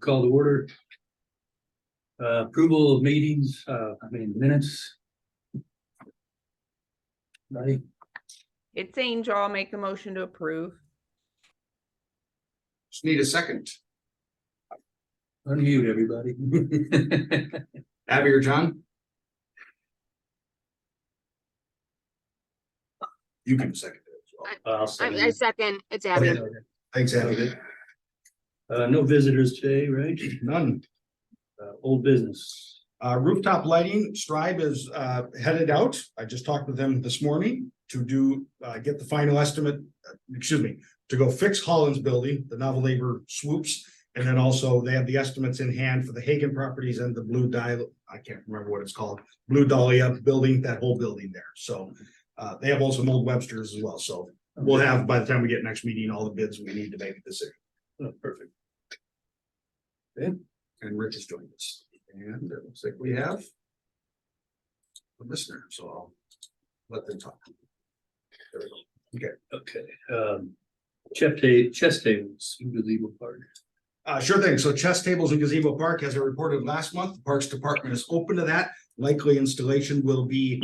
Call to order. Approval of meetings, minutes. Ready? It's Angel. I'll make a motion to approve. Just need a second. Unmute everybody. Abby or John? You can second it as well. I'll second I it. second, it's Abby. Okay. Thanks, Abby. No visitors today, right? None. Old business. Rooftop lighting, Strive is headed out. I just talked with them this morning to get the final estimate, to go fix Holland's building, the Novel Labor swoops. And then also they have the estimates in hand for the Hagen properties and the Blue Dial, I can't remember what it's called, Blue Dahlia building, that whole building there. So they have also Old Webster's as well. So we'll have, by the time we get next meeting, all the bids we need to make a decision. Oh, perfect. And Rich has joined us. And it looks like we have a listener, so I'll let them talk. There we go. Okay. Chess tables in Gazebo Park. Sure thing. So chess tables in Gazebo Park, as I reported last month, the Parks Department is open to that. Likely installation will be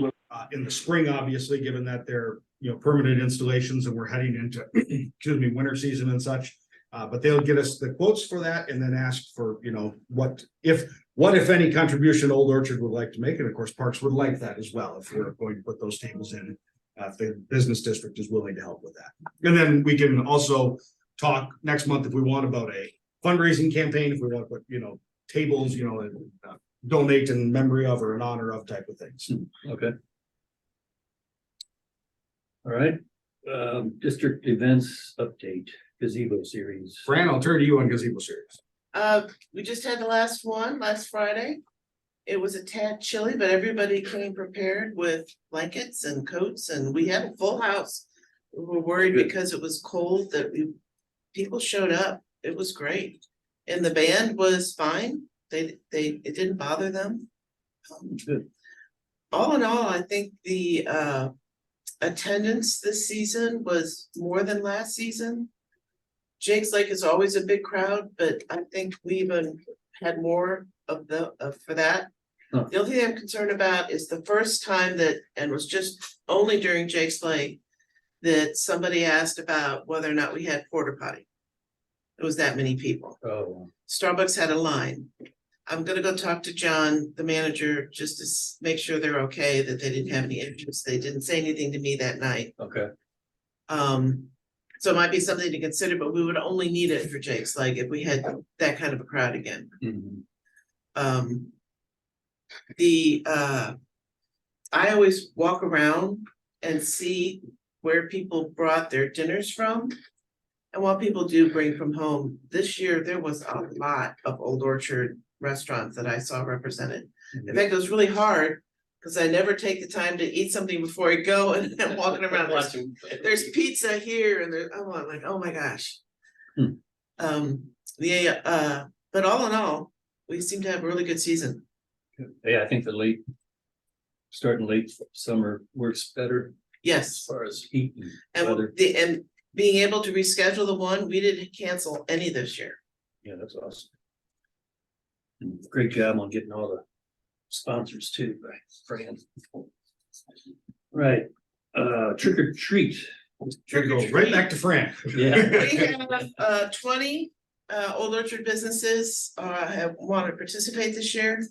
in the spring, obviously, given that they're permanent installations and we're heading into winter season and such. But they'll get us the quotes for that and then ask for what if any contribution Old Orchard would like to make, and of course Parks would like that as well if we're going to put those tables in. If the business district is willing to help with that, and then we can also talk next month if we want about a fundraising campaign, if we want to put tables and donate in memory of or in honor of type of things. Okay. All right. District events update, Gazebo series. Fran, I'll turn to you on Gazebo series. We just had the last one last Friday. It was a tad chilly, but everybody came prepared with blankets and coats, and we had a full house. We were worried because it was cold that people showed up. It was great. And the band was fine. It didn't bother them. Good. All in all, I think the attendance this season was more than last season. Jake's Lake is always a big crowd, but I think we even had more for that. Huh. The only thing I'm concerned about is the first time and was just only during Jake's Lake, that somebody asked about whether or not we had porta potty. It was that many people. Oh, Starbucks had a line. I'm gonna go talk to John, the manager, just to make sure they're okay, that they didn't have any issues. They didn't say anything to me that night. okay. So it might be something to consider, but we would only need it for Jake's, like if we had that kind of a crowd again. Mhm. I always walk around and see where people brought their dinners from. And what people do bring from home, this year, there was a lot of Old Orchard restaurants that I saw represented. In fact, it was really hard, because I never take the time to eat something before I go and I'm walking around. There's pizza here and I'm like, oh my gosh. But all in all, we seem to have a really good season. Yeah, I think starting late summer works better as Yes, far as heat and and weather. and being able to reschedule the one, we didn't cancel any this year. Yeah, that's awesome. And great job on getting all the sponsors too, right, Fran? Right, trick or treat. Here goes right back to Fran. Yeah. We have 20 Old Orchard businesses have want to participate this year.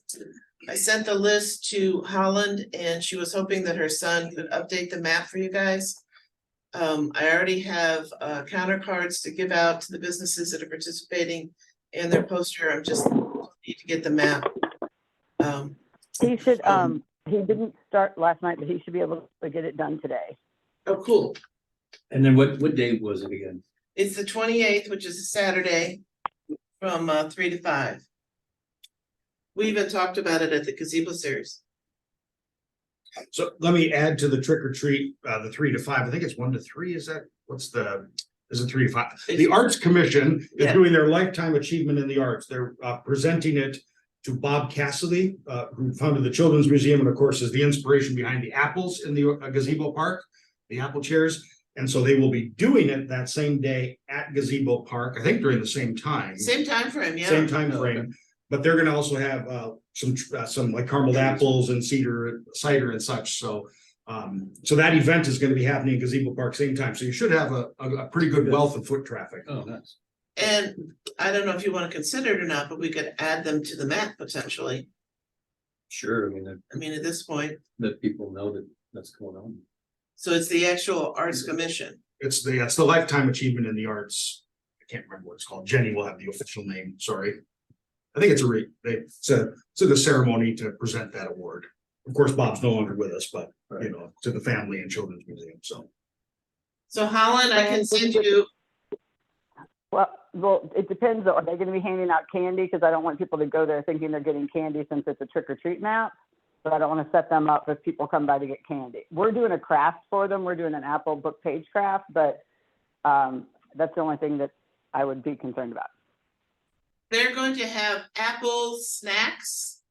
I sent the list to Holland and she was hoping that her son could update the map for you guys. I already have counter cards to give out to the businesses that are participating and their poster. I'm just need to get the map. He should, he didn't start last night, but he should be able to get it done today. Oh, cool. And then what day was it again? It's the 28th, which is a Saturday from 3 to 5. We even talked about it at the Gazebo series. So let me add to the trick or treat, the 3 to 5. I think it's 1 to 3. Is it 3 to 5? The Arts Commission is Yeah. doing their lifetime achievement in the arts. They're presenting it to Bob Cassidy, who founded the Children's Museum and of course is the inspiration behind the apples in the Gazebo Park, the apple chairs. And so they will be doing it that same day at Gazebo Park, I think during the same time. Same time frame, yeah. Same time frame, but they're gonna also have some like caramel apples and cider and such, so. So that event is gonna be happening in Gazebo Park same time, so you should have a pretty good wealth of foot traffic. Oh, nice. And I don't know if you wanna consider it or not, but we could add them to the map potentially. Sure, I mean, I mean, at this point, let people know that that's going on. so it's the actual Arts Commission. It's the Lifetime Achievement in the Arts. I can't remember what it's called. Jenny will have the official name, sorry. I think it's a ceremony to present that award. Of course, Bob's no longer with us, but you know, to the Family and Children's Museum, so. So Holland, I can send you, Well, it depends. Are they gonna be handing out candy? Because I don't want people to go there thinking they're getting candy since it's a trick or treat map. But I don't want to set them up if people come by to get candy. We're doing a craft for them. We're doing an Apple book page craft, but that's the only thing that I would be concerned about. they're going to have apple snacks.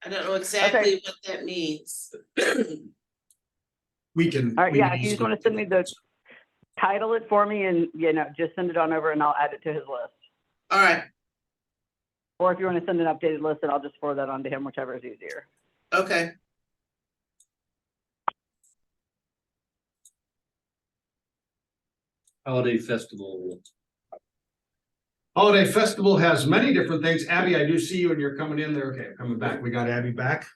I don't know exactly what that means. We can. All right, we yeah, can if you just easily- want to send me title it for me and, just send it on over and I'll add it to his list. All right, Or if you want to send an updated list, and I'll just forward that on to him, whichever is easier. okay. Holiday festival. Holiday Festival has many different things. Abby, I do see you and you're coming in there. Okay, coming back. We got Abby back.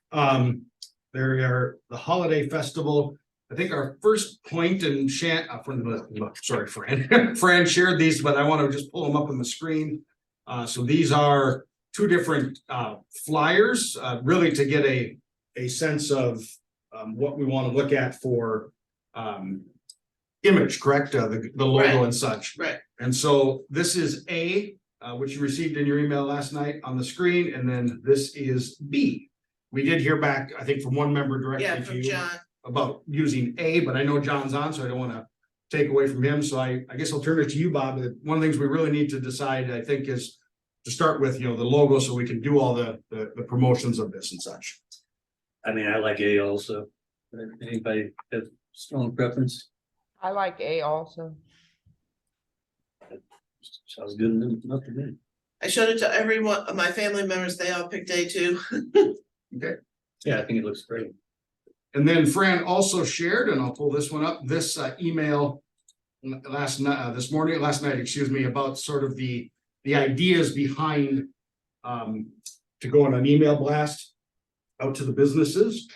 There are the Holiday Festival. I think our first point and sorry, Fran. Fran shared these, but I want to just pull them up on the screen. So these are two different flyers, really to get a sense of what we want to look at for image, correct? The logo Right. and such. Right. And so this is A, which you received in your email last night on the screen, and then this is B. We did hear back, I think, from one member Yeah, directly to from you John. about using A, but I know John's on, so I don't want to take away from him. So I guess I'll turn it to you, Bob. One of the things we really need to decide, I think, is to start with, the logo, so we can do all the promotions of this and such. I mean, I like A also. Anybody have strong preference? I like A also. Sounds good enough to me. I showed it to every one of my family members. They all picked A too. Yeah, I think it looks great. And then Fran also shared, and I'll pull this one up, this email last night, excuse me, about sort of the ideas behind to go on an email blast out to the businesses.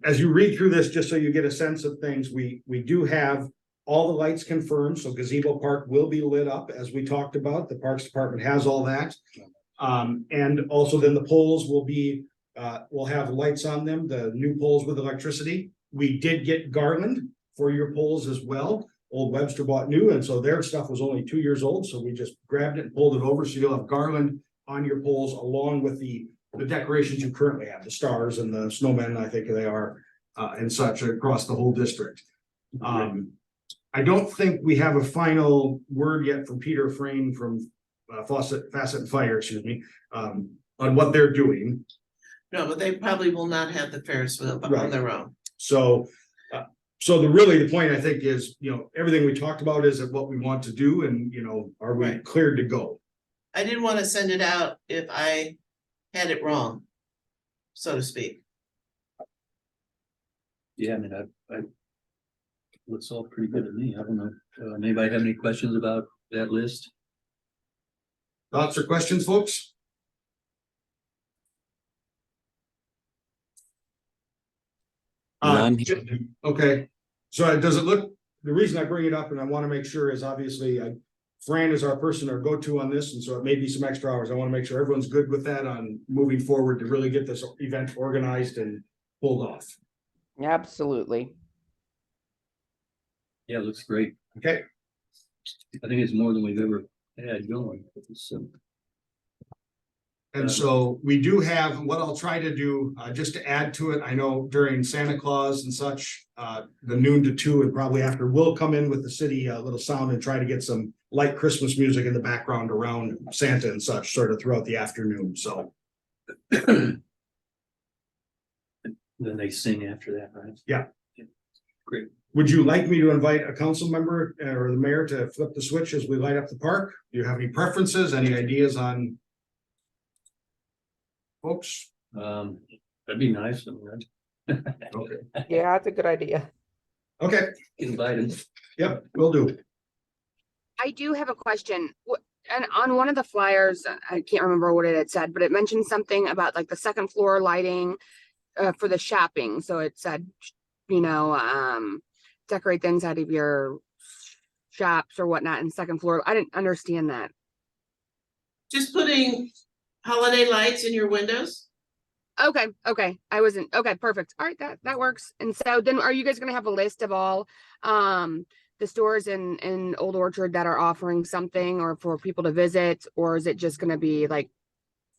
As you read through this, just so you get a sense of things, we do have all the lights confirmed, so Gazebo Park will be lit up, as we talked about. The Parks Department has all that. And also then the poles will have lights on them, the new poles with electricity. We did get garland for your poles as well. Old Webster bought new, and so their stuff was only 2 years old, so we just grabbed it and pulled it over, so you'll have garland on your poles along with the decorations you currently have, the stars and the snowmen, I think they are, and such across the whole district. I don't think we have a final word yet from Peter Frame from Facet and Fire, excuse me, on what they're doing. No, but they probably will not have the Ferris wheel on Right. their own. So the point, I think, is, everything we talked about is what we want to do, and, are we Right. cleared to go? I didn't want to send it out if I had it wrong, so to speak. Yeah, I mean, I looks all pretty good to me. I don't know. Anybody have any questions about that list? Thoughts or questions, folks? None. Okay, so does it look, the reason I bring it up and I want to make sure is obviously Fran is our person, our go-to on this, and so it may be some extra hours. I want to make sure everyone's good with that on moving forward to really get this event organized and pulled off. Absolutely. Yeah, it looks great. Okay, I think it's more than we've ever had going. and so we do have, what I'll try to do, just to add to it, I know during Santa Claus and such, the noon to 2 and probably after, we'll come in with the city, little sound and try to get some light Christmas music in the background around Santa and such, sort of throughout the afternoon, so. Then they sing after that, right? Yeah. Great. Would you like me to invite a council member or the mayor to flip the switch as we light up the park? Do you have any preferences, any ideas on? Folks? That'd be nice. I mean, Okay, Yeah, that's a good idea. okay, invite him. yep, will do. I do have a question. And on one of the flyers, I can't remember what it had said, but it mentioned something about like the second floor lighting for the shopping. So it said, decorate the inside of your shops or whatnot in second floor. I didn't understand that. Just putting holiday lights in your windows. Okay. Okay, perfect. All right, that works. And so then are you guys gonna have a list of all the stores in Old Orchard that are offering something or for people to visit, or is it just gonna be like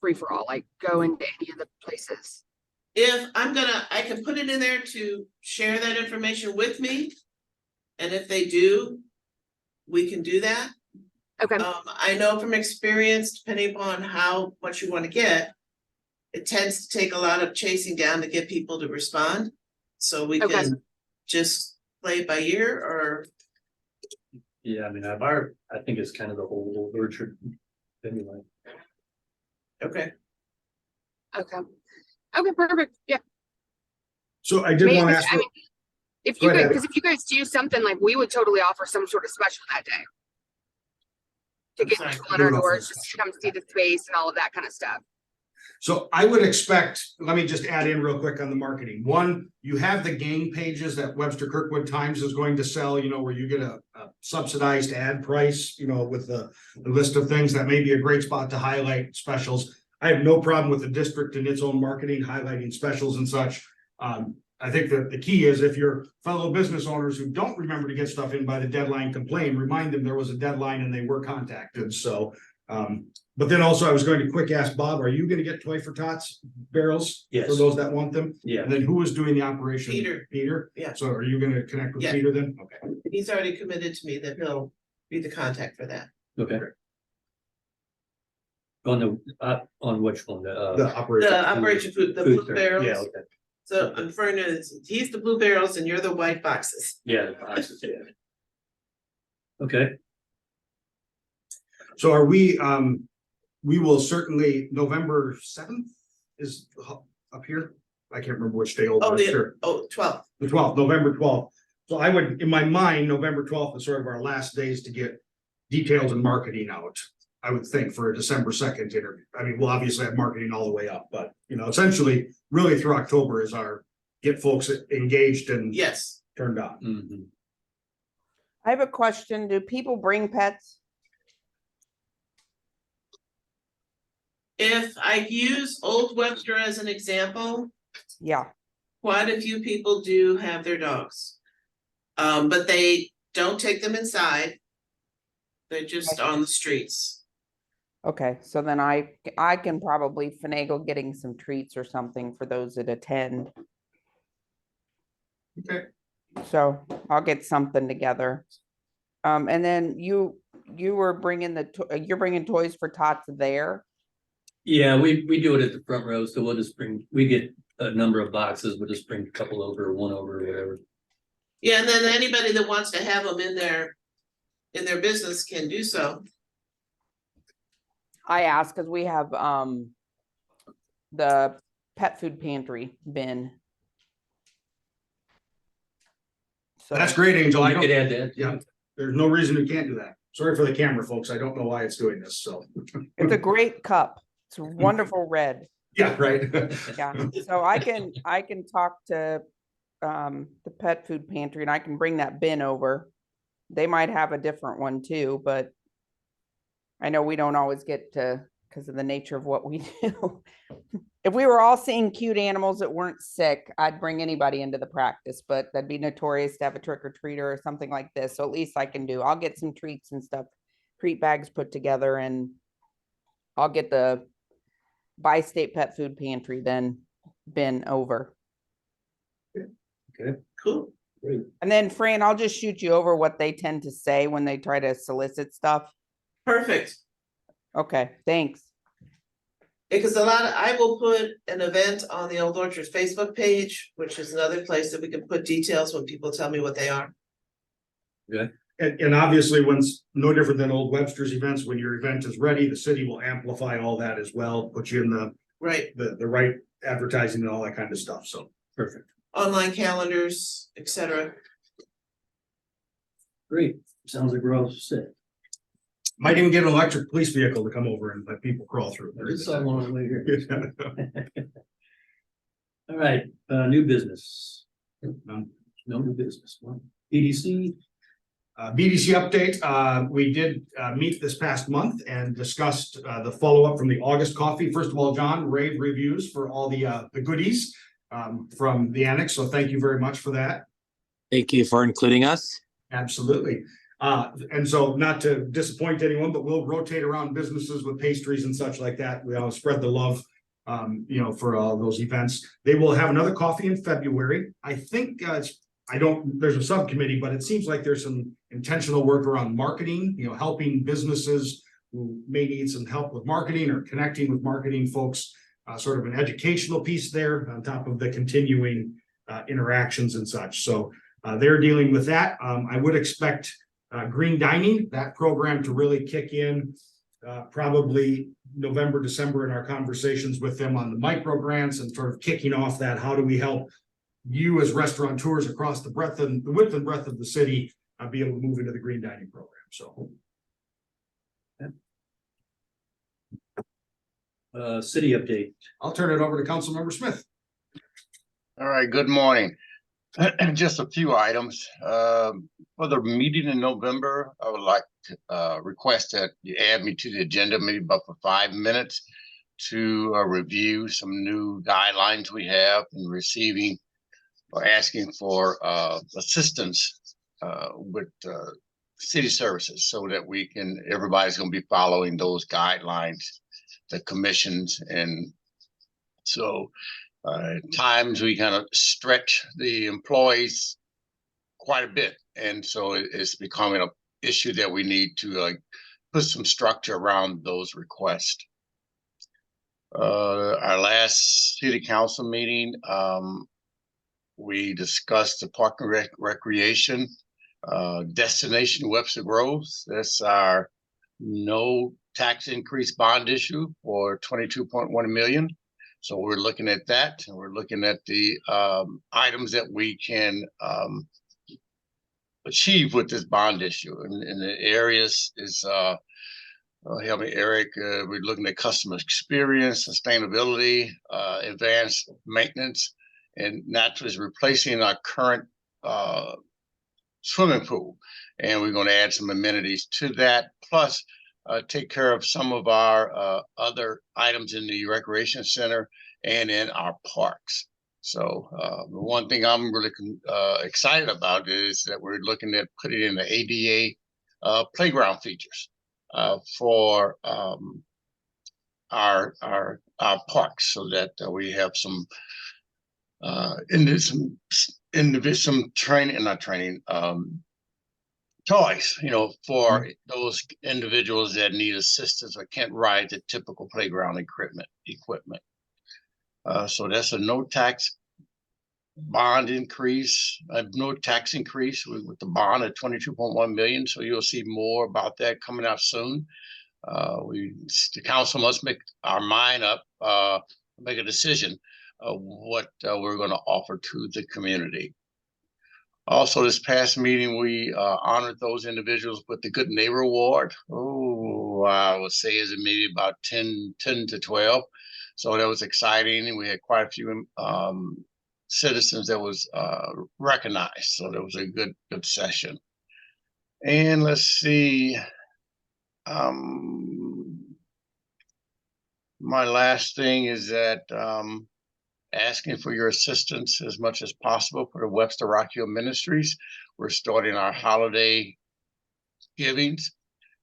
free for all, like go into any of the places? I can put it in there to share that information with me. And if they do, we can do that. Okay, I know from experience, depending upon how much you want to get, it tends to take a lot of chasing down to get people to respond. So we Okay. can just play it by ear or, Yeah, I mean, I think it's kind of the whole Old Orchard anyway. okay. okay, perfect. Yeah. So I did Maybe- want to ask. I mean, if Go you guys, ahead. because if you guys do something, like we would totally offer some sort of special that day. To I'm get sorry, people in our we would offer a doors, just to come see the space and all of that kind of stuff. So I would expect, let me just add in real quick on the marketing. One, you have the gang pages that Webster Kirkwood Times is going to sell, where you get a subsidized ad price, with the list of things. That may be a great spot to highlight specials. I have no problem with the district and its own marketing, highlighting specials and such. I think that the key is if your fellow business owners who don't remember to get stuff in by the deadline complain, remind them there was a deadline and they were contacted. So, but then also I was going to quick ask Bob, are you going to get Toy for Tots barrels? Yes. For those that want them? Yeah, And then who is doing the operation? Peter. Peter? Yeah. So are you going to connect with Yeah. Peter then? Okay. He's already committed to me that he'll be the contact for that. okay. On which one? The The operation. Operation Food, the Food blue fair. barrels. Yeah, okay. So I'm referring to, he's the blue barrels and you're the white boxes. Yeah, the boxes, yeah. Okay, So are we will certainly, November 7th is up here. I can't remember which day. Old Oh, Webster. 12th. The 12th, November 12th. So I would, in my mind, November 12th is sort of our last days to get details and marketing out. I would think for a December 2nd interview. I mean, we'll obviously have marketing all the way up, but essentially really through October is our get folks engaged and Yes. turned on. mhm. I have a question. Do people bring pets? If I use Old Webster as an example, Yeah, quite a few people do have their dogs. But they don't take them inside. They're just on the streets. okay, so then I can probably finagle getting some treats or something for those that attend. Okay. So I'll get something together. And then you were bringing you're bringing Toys for Tots there? Yeah, we do it at the front row, so we get a number of boxes, we'll just bring a couple over, one over, whatever. Yeah, and then anybody that wants to have them in their business can do so. I asked because we have the pet food pantry bin. So That's great, Angel. I You could don't, add that. yeah, there's no reason you can't do that. Sorry for the camera, folks. I don't know why it's doing this, so. it's a great cup. It's a wonderful red. Yeah, right. Yeah, so I can talk to the pet food pantry and I can bring that bin over. They might have a different one too, but I know we don't always get to, because of the nature of what we do. If we were all seeing cute animals that weren't sick, I'd bring anybody into the practice, but that'd be notorious to have a trick or treater or something like this. So at least I'll get some treats and stuff, treat bags put together, and I'll get the Bi-State Pet Food Pantry then bin over. Cool. And then Fran, I'll just shoot you over what they tend to say when they try to solicit stuff. Perfect. Okay, thanks. Because I will put an event on the Old Orchard Facebook page, which is another place that we can put details when people tell me what they are. And obviously, when it's no different than Old Webster's events, when your event is ready, the city will amplify all that as well, put you in Right, the right advertising and all that kind of stuff, so. Perfect. online calendars, etc. Great. Sounds like we're all set. Might even get an electric police vehicle to come over and let people crawl through. It's all on the way here. All right, new business. None. No new business. One. EDC, BDC update, we did meet this past month and discussed the follow-up from the August coffee. First of all, John, rave reviews for all the goodies from the annex, so thank you very much for that. Thank you for including us. Absolutely. And so not to disappoint anyone, but we'll rotate around businesses with pastries and such like that. We all spread the love, for all those events. They will have another coffee in February. I think, there's a subcommittee, but it seems like there's some intentional work around marketing, helping businesses who may need some help with marketing or connecting with marketing folks, sort of an educational piece there on top of the continuing interactions and such. So they're dealing with that. I would expect green dining, that program to really kick in probably November, December in our conversations with them on the micro grants and sort of kicking off that. How do we help you as restaurateurs across the width and breadth of the city be able to move into the green dining program? So. city update. I'll turn it over to Councilmember Smith. All right, good morning. Just a few items. For the meeting in November, I would like to request that you add me to the agenda, maybe about for 5 minutes to review some new guidelines we have in receiving or asking for assistance with city services so that everybody's going to be following those guidelines, the commissions. And so at times we kind of stretch the employees quite a bit. And so it's becoming an issue that we need to put some structure around those requests. Our last city council meeting, we discussed the park and recreation destination Webster Groves. That's our no tax increase bond issue for 22.1 million. So we're looking at that, and we're looking at the items that we can achieve with this bond issue. And the areas is, help me, Eric, we're looking at customer experience, sustainability, advanced maintenance, and naturally is replacing our current swimming pool. And we're going to add some amenities to that, plus take care of some of our other items in the recreation center and in our parks. So the one thing I'm really excited about is that we're looking at putting in the ADA playground features for our parks, so that we have some toys, for those individuals that need assistance or can't ride the typical playground equipment. So that's a no tax bond increase, no tax increase with the bond at 22.1 million. So you'll see more about that coming out soon. The council must make our mind up, make a decision of what we're going to offer to the community. Also, this past meeting, we honored those individuals with the Good Neighbor Award. Oh, I would say is maybe about 10 to 12. So that was exciting. And we had quite a few citizens that was recognized. So that was a good session. And let's see. My last thing is that asking for your assistance as much as possible for the Webster Rock Hill Ministries. We're starting our holiday givings.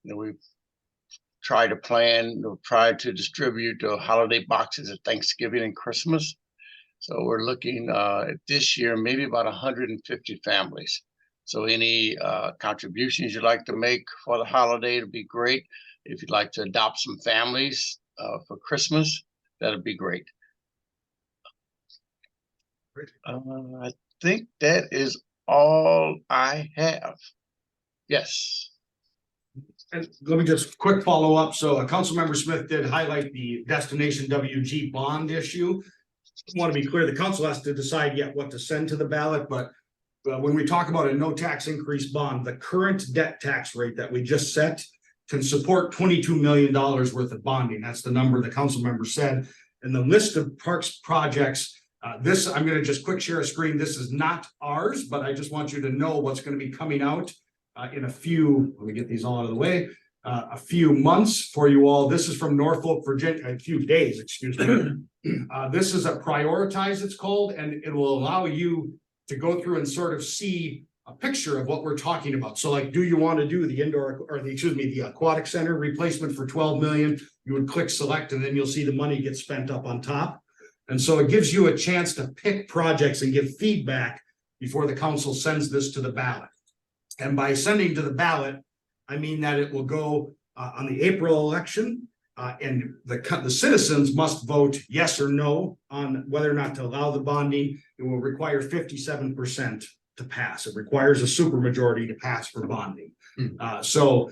We've tried to plan, tried to distribute holiday boxes at Thanksgiving and Christmas. So we're looking at this year, maybe about 150 families. So any contributions you'd like to make for the holiday would be great. If you'd like to adopt some families for Christmas, that'd be great. Great. I think that is all I have. Yes. And let me just quick follow up. So Councilmember Smith did highlight the Destination WG bond issue. Want to be clear, the council has to decide yet what to send to the ballot, but when we talk about a no tax increase bond, the current debt tax rate that we just set can support $22 million worth of bonding. That's the number the council member said. And the list of parks projects, this, I'm going to just quick share a screen. This is not ours, but I just want you to know what's going to be coming out in a few, let me get these all out of the way, a few months for you all. This is from Norfolk, Virginia, a few days, excuse me. This is a prioritize, it's called, and it will allow you to go through and sort of see a picture of what we're talking about. So like, do you want to do the indoor or the aquatic center replacement for 12 million? You would click select and then you'll see the money get spent up on top. And so it gives you a chance to pick projects and give feedback before the council sends this to the ballot. And by sending to the ballot, I mean that it will go on the April election. And the citizens must vote yes or no on whether or not to allow the bonding. It will require 57% to pass. It requires a supermajority to pass for bonding. So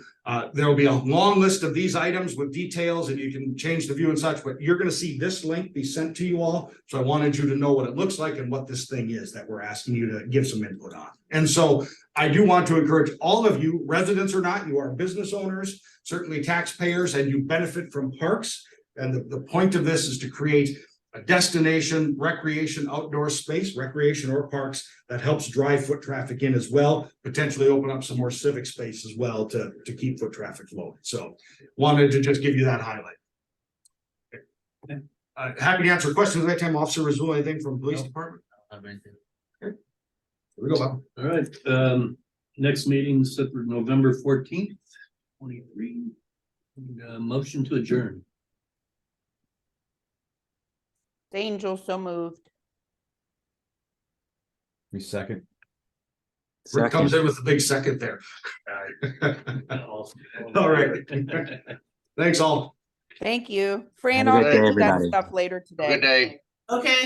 there will be a long list of these items with details and you can change the view and such, but you're going to see this link be sent to you all. So I wanted you to know what it looks like and what this thing is that we're asking you to give some input on. And so I do want to encourage all of you, residents or not, you are business owners, certainly taxpayers, and you benefit from parks. And the point of this is to create a destination, recreation, outdoor space, recreation or parks that helps drive foot traffic in as well, potentially open up some more civic space as well to keep foot traffic flowing. So wanted to just give you that highlight. Happy to answer questions anytime. Officer Rizul, anything from police department? Here we go, Bob. All right, next meeting set for November 14th, 23. Motion to adjourn. Angel, so moved. Me second. Rick comes in with a big second there. All right. Thanks all. Thank you. Fran, Have a I'll great get day, you that everybody. stuff later today. Good day. Okay.